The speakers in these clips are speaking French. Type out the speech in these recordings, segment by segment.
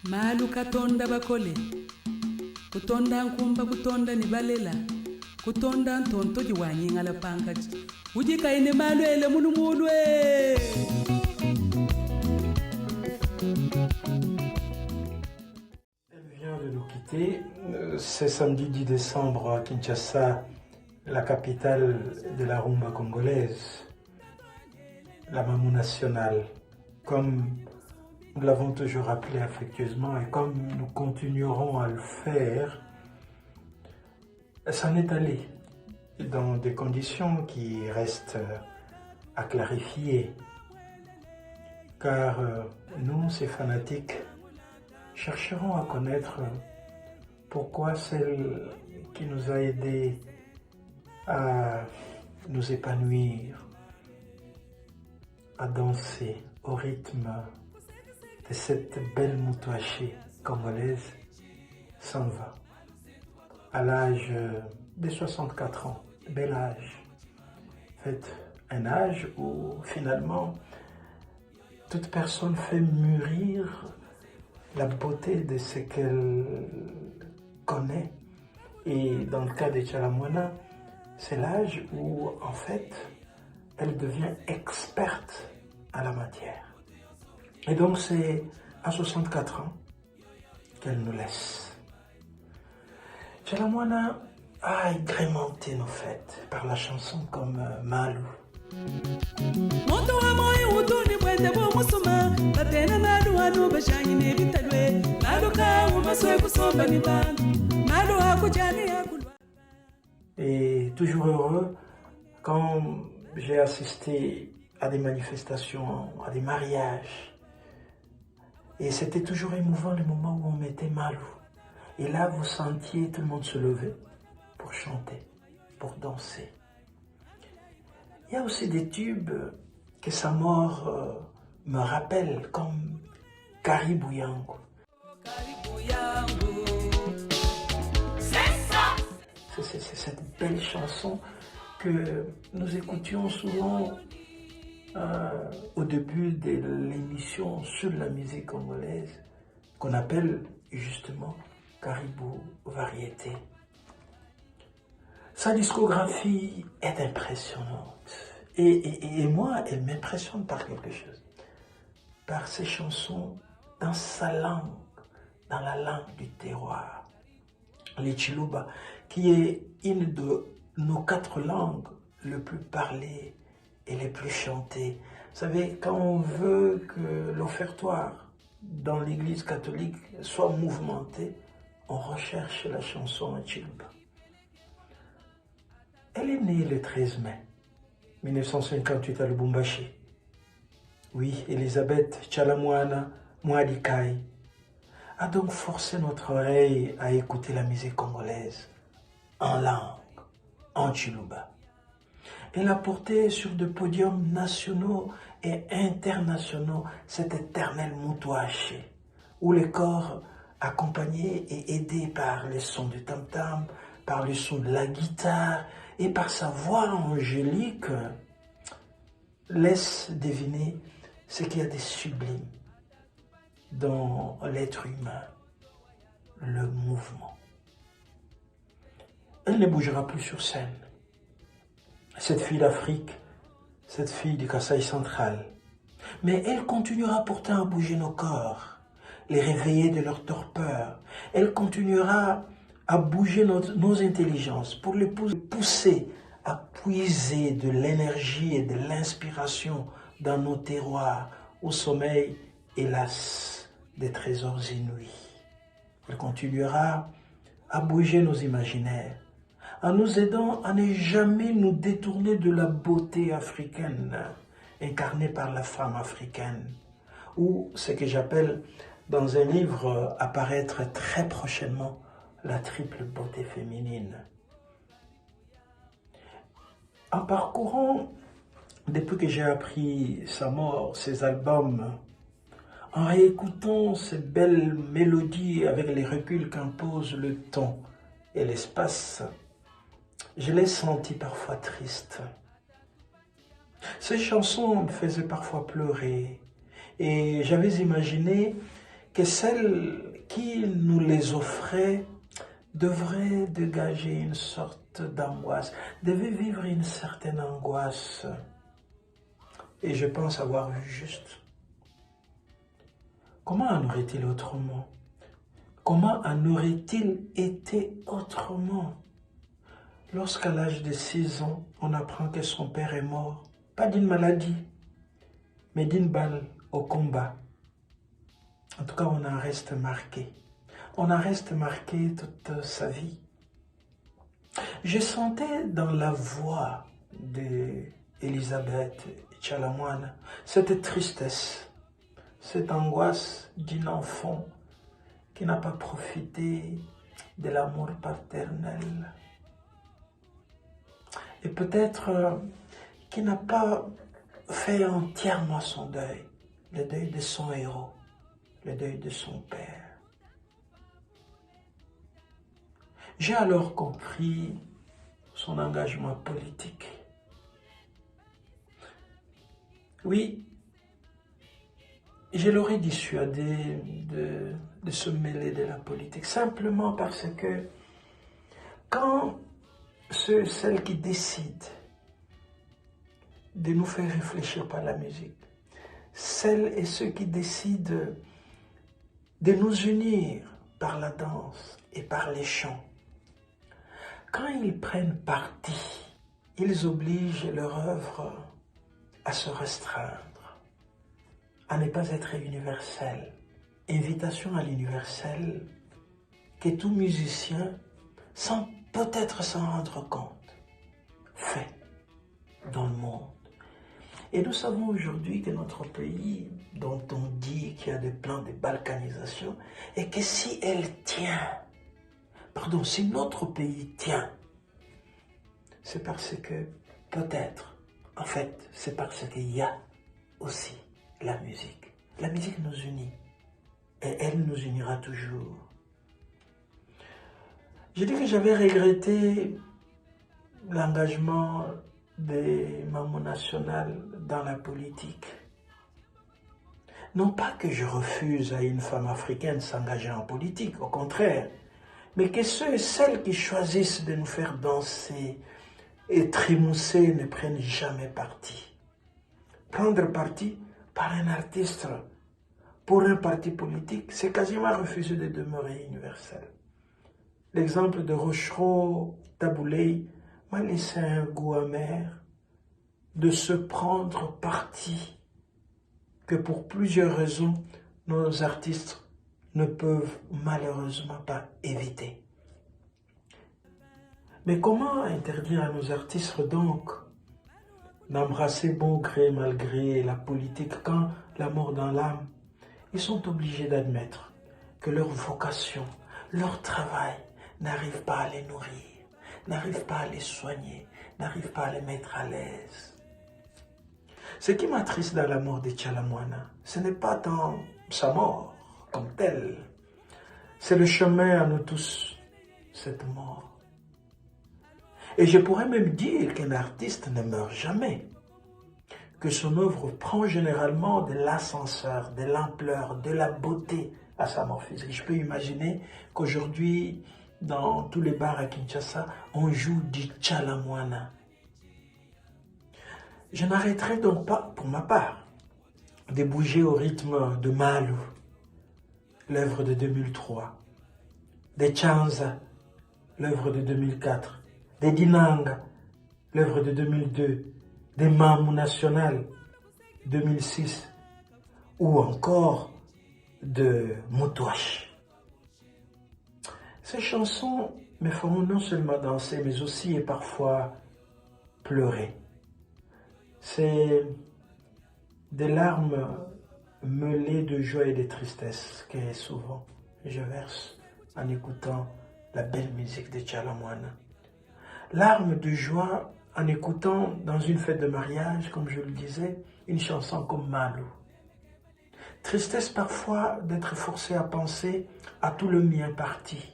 Malu katonda bakole kutonda nkumba kutonda nibalela kutonda ntonto jiwanyinga la pankati ujika ine malu ele mulumulwe. Elle vient de nous quitter. C'est samedi 10 décembre à Kinshasa, la capitale de la rumba congolaise, la Mamou nationale. Comme nous l'avons toujours rappelé affectueusement et comme nous continuerons à le faire, ça est allé dans des conditions qui restent à clarifier. Car nous, ces fanatiques, chercherons à connaître pourquoi celle qui nous a aidés à nous épanouir, à danser au rythme de cette belle moutouachée congolaise s'en va. À l'âge de 64 ans, bel âge. En fait, un âge où finalement toute personne fait mûrir la beauté de ce qu'elle connaît. Et dans le cas de Tchalamouana, c'est l'âge où en fait elle devient experte à la matière. Et donc c'est à 64 ans qu'elle nous laisse. Tchalamouana a agrémenté nos fêtes par la chanson comme Malou. Et toujours heureux quand j'ai assisté à des manifestations, à des mariages. Et c'était toujours émouvant le moment où on mettait Malou. Et là, vous sentiez tout le monde se lever pour chanter, pour danser. Il y a aussi des tubes que sa mort me rappelle, comme Caribou Yango. C'est cette belle chanson que nous écoutions souvent au début de l'émission sur la musique congolaise, qu'on appelle justement Caribou Variété. Sa discographie est impressionnante. Et moi, elle m'impressionne par quelque chose. Par ses chansons dans sa langue, dans la langue du terroir. Les Chiluba, qui est une de nos 4 langues les plus parlées et les plus chantées. Vous savez, quand on veut que l'offertoire dans l'église catholique soit mouvementé, on recherche la chanson en Chiluba. Elle est née le 13 mai 1958 à Lubumbashi. Oui, Elisabeth Tchalamouana Mwadikai a donc forcé notre oreille à écouter la musique congolaise en langue, en Chiluba. Elle a porté sur des podiums nationaux et internationaux cet éternel moutouaché, où les corps accompagnés et aidés par les sons du tam-tam, par le son de la guitare et par sa voix angélique, laissent deviner ce qu'il y a de sublime dans l'être humain, le mouvement. Elle ne bougera plus sur scène. Cette fille d'Afrique, cette fille du Kasaï central. Mais elle continuera pourtant à bouger nos corps, les réveiller de leur torpeur. Elle continuera à bouger nos intelligences pour les pousser à puiser de l'énergie et de l'inspiration dans nos terroirs, au sommeil, hélas, des trésors inouïs. Elle continuera à bouger nos imaginaires, en nous aidant à ne jamais nous détourner de la beauté africaine, incarnée par la femme africaine, ou ce que j'appelle dans un livre à paraître très prochainement, la triple beauté féminine. En parcourant, depuis que j'ai appris sa mort, ses albums, en réécoutant ces belles mélodies avec les reculs qu'impose le temps et l'espace, je l'ai senti parfois triste. Ces chansons me faisaient parfois pleurer et j'avais imaginé que celle qui nous les offrait devrait dégager une sorte d'angoisse, devait vivre une certaine angoisse. Et je pense avoir vu juste. Comment en aurait-il autrement? Comment en aurait-il été autrement? Lorsqu'à l'âge de 6 ans, on apprend que son père est mort, pas d'une maladie, mais d'une balle au combat. En tout cas, on en reste marqué. On en reste marqué toute sa vie. Je sentais dans la voix d'Elisabeth Tchalamouane cette tristesse, cette angoisse d'un enfant qui n'a pas profité de l'amour paternel. Et peut-être qui n'a pas fait entièrement son deuil, le deuil de son héros, le deuil de son père. J'ai alors compris son engagement politique. Oui, je l'aurais dissuadé de se mêler de la politique, simplement parce que quand celles qui décident de nous faire réfléchir par la musique, celles et ceux qui décident de nous unir par la danse et par les chants, quand ils prennent parti, ils obligent leur œuvre à se restreindre, à ne pas être universelle. Invitation à l'universel que tout musicien, sans peut-être s'en rendre compte, fait dans le monde. Et nous savons aujourd'hui que notre pays, dont on dit qu'il y a des plans de balkanisation, et que si notre pays tient, c'est parce que, peut-être, en fait, c'est parce qu'il y a aussi la musique. La musique nous unit, et elle nous unira toujours. Je dis que j'avais regretté l'engagement des Mamou nationales dans la politique. Non pas que je refuse à une femme africaine s'engager en politique, au contraire, mais que ceux et celles qui choisissent de nous faire danser et trémousser ne prennent jamais parti. Prendre parti par un artiste pour un parti politique, c'est quasiment refuser de demeurer universel. L'exemple de Rochereau Tabouley m'a laissé un goût amer de se prendre parti que pour plusieurs raisons, nos artistes ne peuvent malheureusement pas éviter. Mais comment interdire à nos artistes donc d'embrasser bon gré mal gré la politique quand, la mort dans l'âme, ils sont obligés d'admettre que leur vocation, leur travail n'arrive pas à les nourrir, n'arrive pas à les soigner, n'arrive pas à les mettre à l'aise. Ce qui m'attriste dans la mort de Tchalamouane, ce n'est pas tant sa mort comme telle, c'est le chemin à nous tous, cette mort. Et je pourrais même dire qu'un artiste ne meurt jamais, que son œuvre prend généralement de l'ascenseur, de l'ampleur, de la beauté à sa mort physique. Je peux imaginer qu'aujourd'hui, dans tous les bars à Kinshasa, on joue du Tchalamouane. Je n'arrêterai donc pas, pour ma part, de bouger au rythme de Malou, l'œuvre de 2003, de Chanza, l'œuvre de 2004, de Dinanga, l'œuvre de 2002, de Mamou National, 2006, ou encore de Moutouache. Ces chansons me feront non seulement danser, mais aussi et parfois pleurer. C'est des larmes mêlées de joie et de tristesse que souvent je verse en écoutant la belle musique de Tchalamouane. Larmes de joie en écoutant dans une fête de mariage, comme je le disais, une chanson comme Malou. Tristesse parfois d'être forcé à penser à tout le mien parti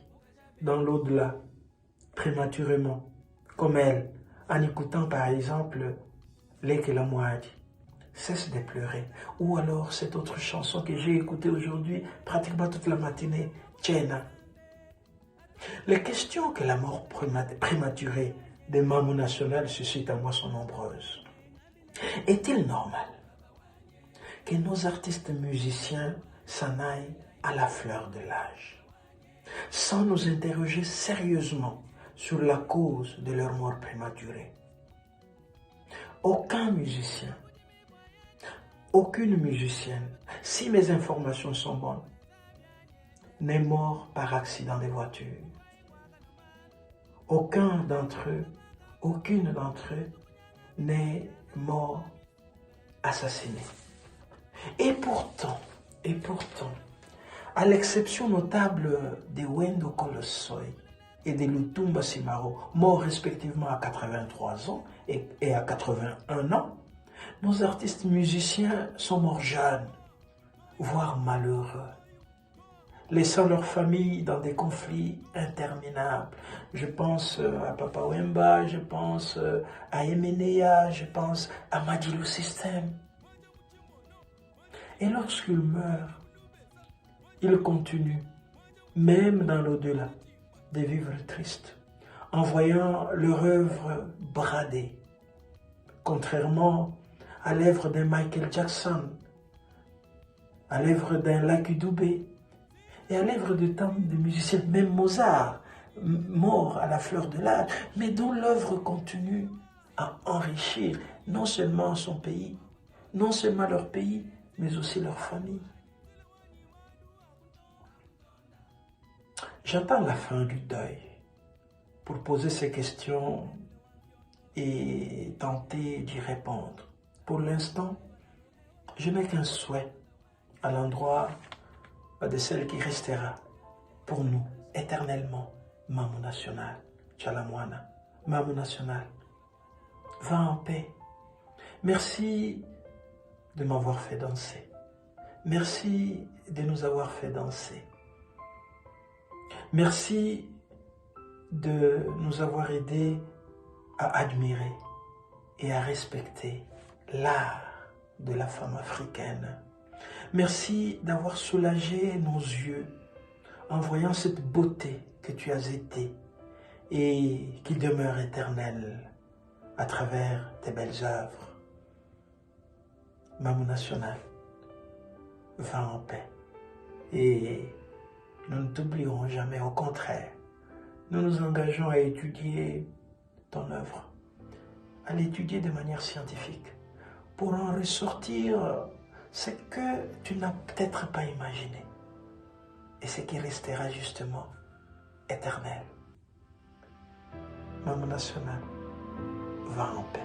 dans l'au-delà, prématurément, comme elle, en écoutant par exemple Leke la Mouadi, cesse de pleurer. Ou alors cette autre chanson que j'ai écoutée aujourd'hui, pratiquement toute la matinée, Tchena. Les questions que la mort prématurée des Mamou nationales suscite en moi sont nombreuses. Est-il normal que nos artistes musiciens s'en aillent à la fleur de l'âge, sans nous interroger sérieusement sur la cause de leur mort prématurée? Aucun musicien, aucune musicienne, si mes informations sont bonnes, n'est mort par accident de voiture. Aucun d'entre eux, aucune d'entre eux n'est mort assassiné. Et pourtant, à l'exception notable de Wendo Kolosoi et de Lutumba Simaro, morts respectivement à 83 ans et à 81 ans, nos artistes musiciens sont morts jeunes, voire malheureux, laissant leur famille dans des conflits interminables. Je pense à Papa Wemba, je pense à Emenea, je pense à Madilou System. Et lorsqu'ils meurent, ils continuent, même dans l'au-delà, de vivre tristes, en voyant leur œuvre bradée. Contrairement à l'œuvre d'un Michael Jackson, à l'œuvre d'un Lucky Dubé, et à l'œuvre de tant de musiciens, même Mozart, mort à la fleur de l'âge, mais dont l'œuvre continue à enrichir non seulement son pays, non seulement leur pays, mais aussi leur famille. J'attends la fin du deuil pour poser ces questions et tenter d'y répondre. Pour l'instant, je n'ai qu'un souhait à l'endroit de celle qui restera pour nous éternellement, Mamou national, Tchalamwana, Mamou national. Va en paix. Merci de m'avoir fait danser. Merci de nous avoir fait danser. Merci de nous avoir aidés à admirer et à respecter l'art de la femme africaine. Merci d'avoir soulagé nos yeux en voyant cette beauté que tu as été et qui demeure éternelle à travers tes belles œuvres. Mamou national, va en paix. Et nous ne t'oublierons jamais, au contraire. Nous nous engageons à étudier ton œuvre, à l'étudier de manière scientifique, pour en ressortir ce que tu n'as peut-être pas imaginé, et ce qui restera justement éternel. Mamou national, va en paix.